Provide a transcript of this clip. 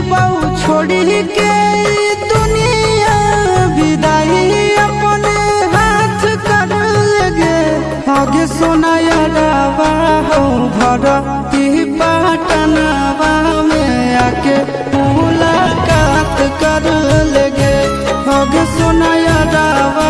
बहु छोड़ी के दुनिया विदाई अपने हाथ कर लगे। आगे सोनाया रावा हो भरती पटनावा में आके मुलाकात कर लगे। आगे सोनाया रावा